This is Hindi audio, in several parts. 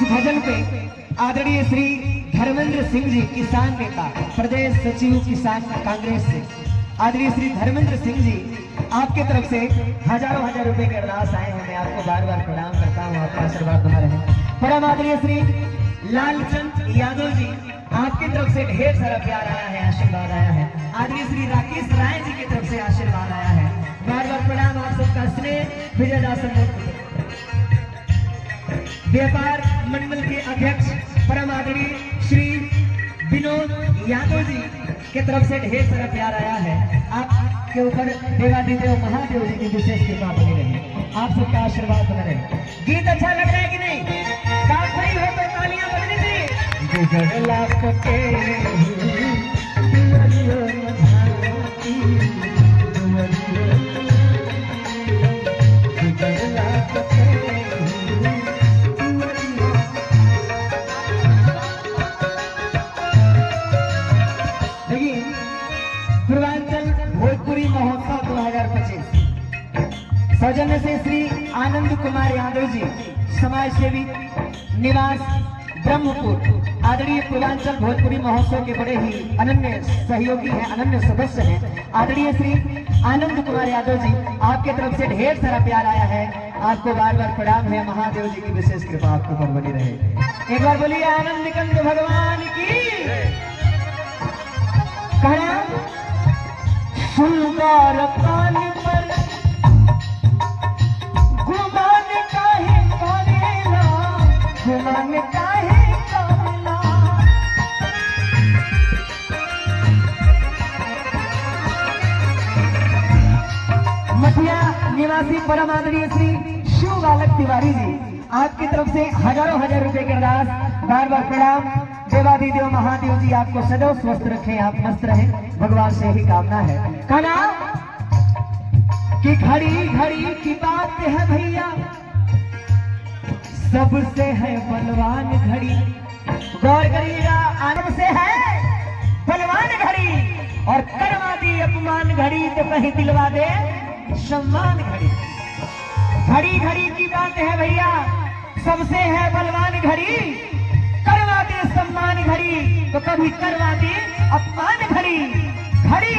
भजन पे आदरणीय श्री धर्मेंद्र सिंह जी, किसान नेता, प्रदेश सचिव किसान कांग्रेस से आदरणीय श्री धर्मेंद्र सिंह जी, आपके तरफ से हजारों हजार रुपए के अरदास आए हैं। मैं आपको बार बार प्रणाम करता हूँ, आपका आशीर्वाद बना रहे। परम आदरणीय श्री लालचंद यादव जी, आपकी तरफ से ढेर सारा प्यार आया है, आशीर्वाद आया है। आदरणीय श्री राकेश राय जी की तरफ से आशीर्वाद आया है। बार बार प्रणाम आप सबका स्नेह। विजयदासन व्यापार मंडल के अध्यक्ष परम आदरणीय श्री विनोद यादव जी की तरफ से ढेर सारा प्यार आया है। आपके ऊपर देवादिदेव महादेव जी की विशेष कृपा बनी रहे, आप सबका आशीर्वाद बना रहे। गीत अच्छा लग रहा है कि नहीं? बात सही हो तो तालियां बजनी सौजन्य से श्री आनंद कुमार यादव जी, समाज सेवी, निवास ब्रह्मपुर, आदरणीय पूर्वांचल भोजपुरी महोत्सव के बड़े ही अनन्य सहयोगी हैं, अनन्य सदस्य हैं। आदरणीय श्री आनंद कुमार यादव जी, आपके तरफ से ढेर सारा प्यार आया है, आपको बार बार प्रणाम है। महादेव जी की विशेष कृपा आपको पर बनी रहे। एक बार बोलिए आनंद निकंद भगवान की। कहना सुंदर कान पर गुमान काहे करेला, गुमान काहे करेला। मठिया निवासी परम आदरणीय श्री शिव बालक तिवारी जी, आपकी तरफ से हजारों हजार रुपए के अरदास, बार बार प्रणाम। देवादिदेव महादेव जी आपको सदैव स्वस्थ रखें, आप मस्त रहें, भगवान से ही कामना है। कहना कि घड़ी घड़ी की बात है भैया, सबसे है बलवान घड़ी। गौर करिएगा, आनंद से है बलवान घड़ी, और करवा दी अपमान घड़ी तो कहीं दिलवा दे सम्मान घड़ी। घड़ी घड़ी की बात है भैया, सबसे है बलवान घड़ी, करवा दे सम्मान घड़ी तो कभी करवा दे अपमान घड़ी। घड़ी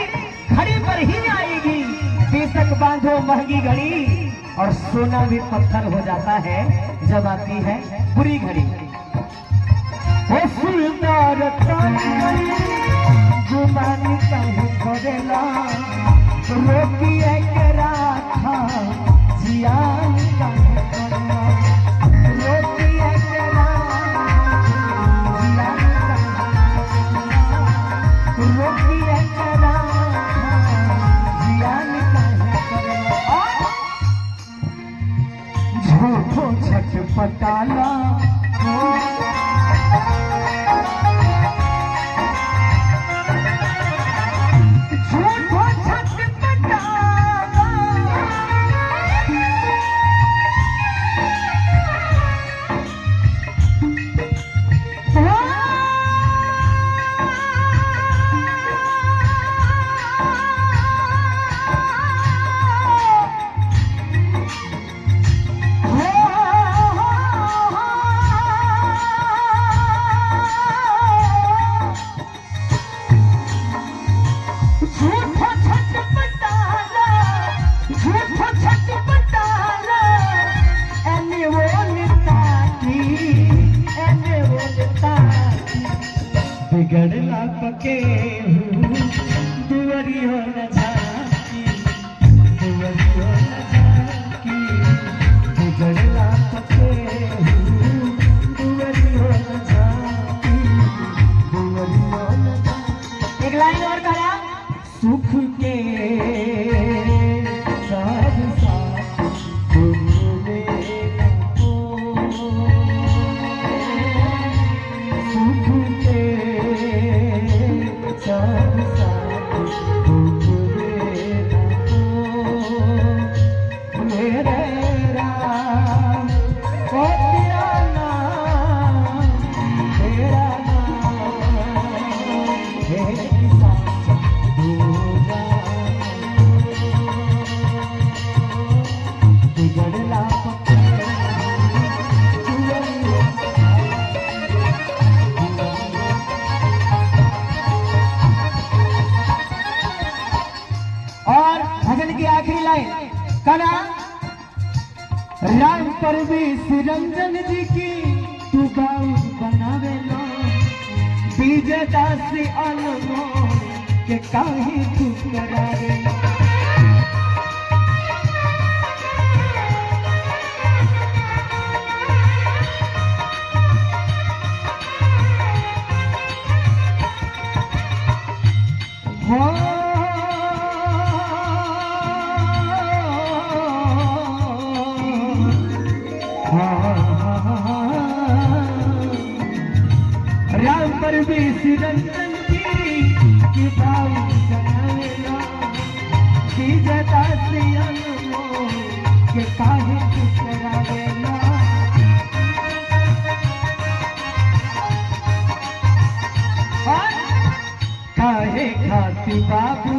घड़ी पर ही आएगी, बेशक बांधो महंगी घड़ी, और सोना भी पत्थर हो जाता है जब आती है बुरी घड़ी। वो सुंदर गुमानी कहीं करेला, रोकी एकरा था जियान कहीं करेला, रोकी एकरा जियान कहीं, रोकी एकरा जियान कहीं करेला। झूठो छटपटाला बिगड़ला पके दुवरियो न झाकी, दुवरियो न झाकी, बिगड़ला पके दुवरियो न झाकी, दुवरियो न झाकी। एक लाइन और कहा, सुख के साथ साथ घूमने को, सुख के साथ साथ घूमने को, मेरे राम ओ तेरा नाम, तेरा नाम है बिगड़ला और भजन की आखिरी लाइन कना, राम परवेश रंजन जी की तू गाँव बनावे लो, बीजे दासी अनमोल के काहे तू करावे लो। राम परवेश रंजन की भाव बनावेला, बीजे दासी अनमोल के काहे तू करावेला। काहे खाती बाबू